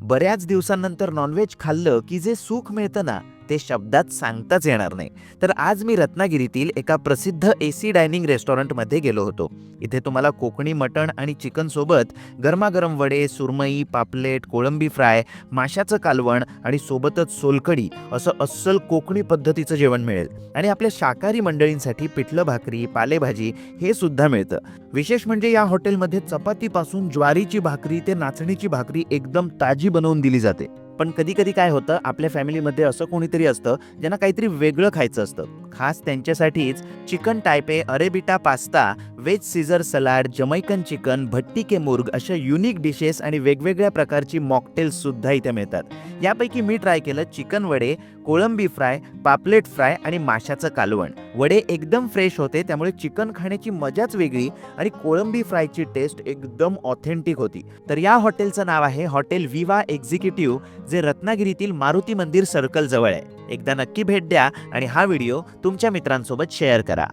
बऱ्याच दिवसांनंतर नॉनव्हेज खाल्लं की जे सुख मिळतं ना, ते शब्दात सांगताच येणार नाही. तर आज मी रत्नागिरीतील एका प्रसिद्ध एसी डायनिंग रेस्टॉरंटमध्ये गेलो होतो. इथे तुम्हाला कोकणी मटण आणि चिकन सोबत गरमागरम वडे, सुरमई, पापलेट, कोळंबी फ्राय, माशाचं कालवण आणि सोबतच सोलकढी असं अस्सल कोकणी पद्धतीचं जेवण मिळेल. आणि आपल्या शाकाहारी मंडळींसाठी पिठलं भाकरी, पालेभाजी हे सुद्धा मिळतं. विशेष म्हणजे या हॉटेलमध्ये चपातीपासून ज्वारीची भाकरी ते नाचणीची भाकरी एकदम ताजी बनवून दिली जाते. पण कधी कधी काय होतं, आपल्या फॅमिलीमध्ये असं कोणीतरी असतं ज्यांना काहीतरी वेगळं खायचं असतं. खास त्यांच्यासाठीच चिकन टायपे, arrabbiata pasta, veg Caesar salad, Jamaican chicken, भट्टी के मुर्ग अशा युनिक डिशेस आणि वेगवेगळ्या प्रकारची मॉकटेल्स सुद्धा इथे मिळतात. यापैकी मी ट्राय केलं चिकन वडे, कोळंबी फ्राय, पापलेट फ्राय आणि माशाचं कालवण. वडे एकदम फ्रेश होते, त्यामुळे चिकन खाण्याची मजाच वेगळी आणि कोळंबी फ्रायची टेस्ट एकदम ऑथेंटिक होती. तर या हॉटेलचं नाव आहे हॉटेल विवा एक्झिक्युटिव्ह, जे रत्नागिरीतील मारुती मंदिर सर्कल जवळ आहे. एकदा नक्की भेट द्या आणि हा व्हिडिओ तुमच्या मित्रांसोबत शेअर करा.